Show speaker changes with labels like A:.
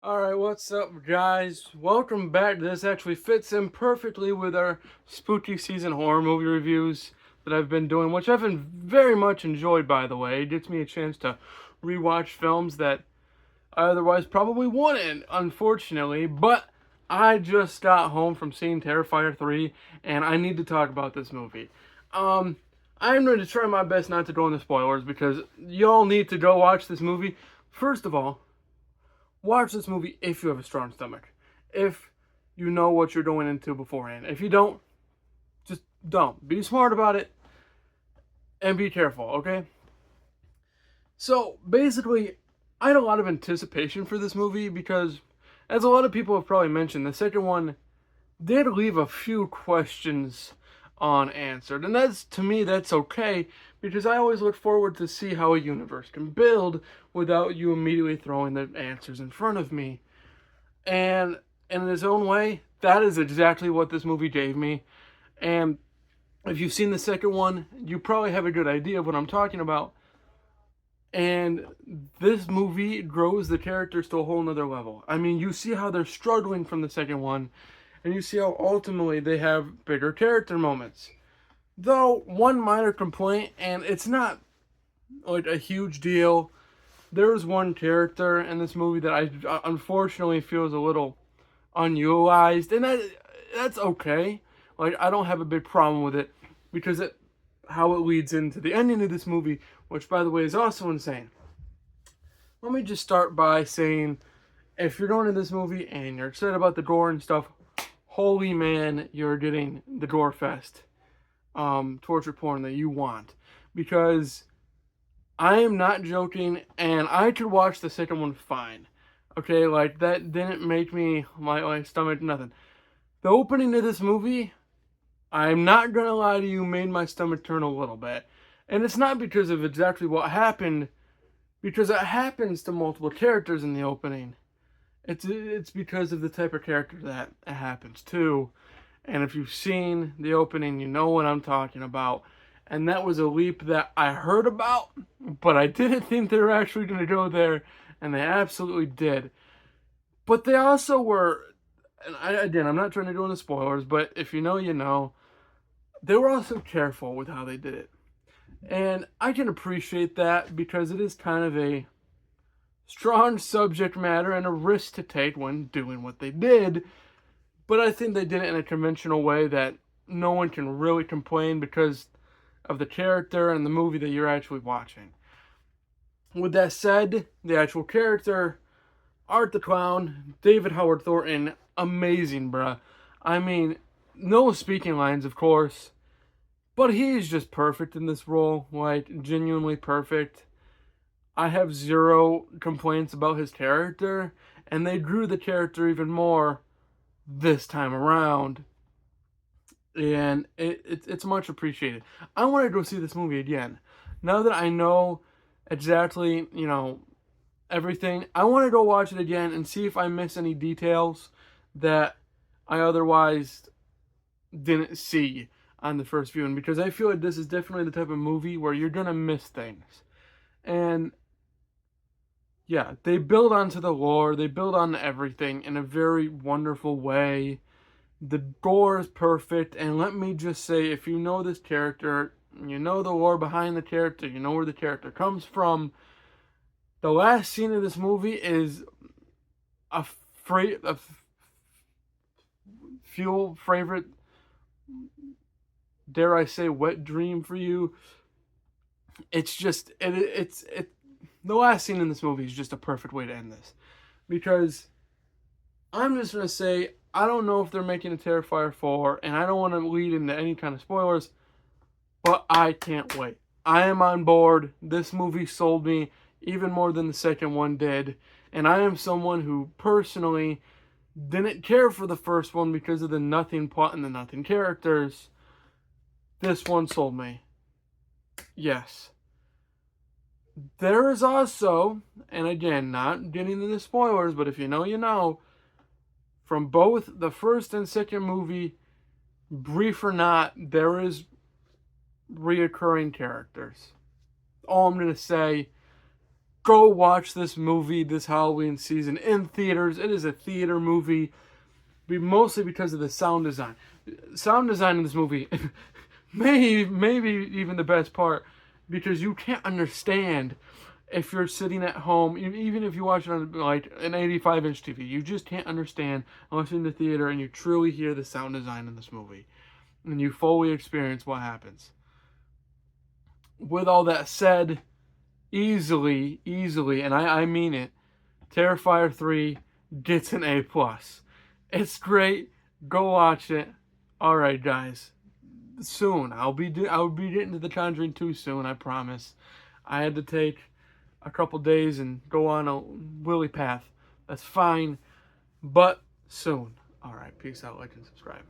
A: Alright, what's up, guys? Welcome back. This actually fits in perfectly with our spooky season horror movie reviews that I've been doing, which I've been very much enjoyed, by the way. It gets me a chance to rewatch films that I otherwise probably wouldn't, unfortunately. But I just got home from seeing Terrifier 3, and I need to talk about this movie. Um, I'm going to try my best not to go into spoilers because y'all need to go watch this movie. First of all, watch this movie if you have a strong stomach. If you know what you're going into beforehand. If you don't, just don't. Be smart about it and be careful, okay? So basically, I had a lot of anticipation for this movie because, as a lot of people have probably mentioned, the second one did leave a few questions unanswered. And that's, to me, that's okay because I always look forward to see how a universe can build without you immediately throwing the answers in front of me. And in its own way, that is exactly what this movie gave me. And if you've seen the second one, you probably have a good idea of what I'm talking about. And this movie grows the characters to a whole nother level. I mean, you see how they're struggling from the second one, and you see how ultimately they have bigger character moments. Though, one minor complaint, and it's not like a huge deal, there's one character in this movie that I unfortunately feels a little unutilized, and that's okay. Like, I don't have a big problem with it because it how it leads into the ending of this movie, which, by the way, is also insane. Let me just start by saying, if you're going to this movie and you're excited about the gore and stuff, holy man, you're getting the gore fest, torture porn that you want, because I am not joking, and I could watch the second one fine. Okay, like, that didn't make me, my stomach, nothing. The opening of this movie, I'm not gonna lie to you, made my stomach turn a little bit. And it's not because of exactly what happened, because it happens to multiple characters in the opening. It's because of the type of character that it happens to. And if you've seen the opening, you know what I'm talking about. And that was a leap that I heard about, but I didn't think they were actually going to go there, and they absolutely did. But they also were, and again, I'm not trying to go into spoilers, but if you know, you know, they were also careful with how they did it. And I can appreciate that because it is kind of a strong subject matter and a risk to take when doing what they did. But I think they did it in a conventional way that no one can really complain because of the character and the movie that you're actually watching. With that said, the actual character, Art the Clown, David Howard Thornton, amazing, bruh. I mean, no speaking lines, of course, but he's just perfect in this role, like, genuinely perfect. I have zero complaints about his character, and they grew the character even more this time around, and it's much appreciated. I want to go see this movie again. Now that I know exactly, everything, I want to go watch it again and see if I miss any details that I otherwise didn't see on the first viewing, because I feel like this is definitely the type of movie where you're gonna miss things. And yeah, they build onto the lore, they build on everything in a very wonderful way. The gore is perfect, and let me just say, if you know this character, you know the lore behind the character, you know where the character comes from, the last scene of this movie is a fuel favorite, dare I say, wet dream for you. It's just, the last scene in this movie is just a perfect way to end this. Because I'm just going to say, I don't know if they're making a Terrifier 4, and I don't want to lead into any kind of spoilers, but I can't wait. I am on board. This movie sold me even more than the second one did, and I am someone who personally didn't care for the first one because of the nothing plot and the nothing characters. This one sold me. Yes. There is also, and again, not getting into spoilers, but if you know, you know, from both the first and second movie, brief or not, there is reoccurring characters. All I'm going to say, Go watch this movie this Halloween season in theaters. It is a theater movie, mostly because of the sound design. Sound design in this movie, maybe even the best part, because you can't understand if you're sitting at home, even if you watch it on like an 85-inch TV, you just can't understand unless you're in the theater and you truly hear the sound design in this movie and you fully experience what happens. With all that said, easily, and I mean it, Terrifier 3 gets an A+. It's great. Go watch it. All right, guys. Soon. I'll be getting to The Conjuring 2 soon, I promise. I had to take a couple days and go on a willy path. That's fine, but soon. All right, peace out, like and subscribe.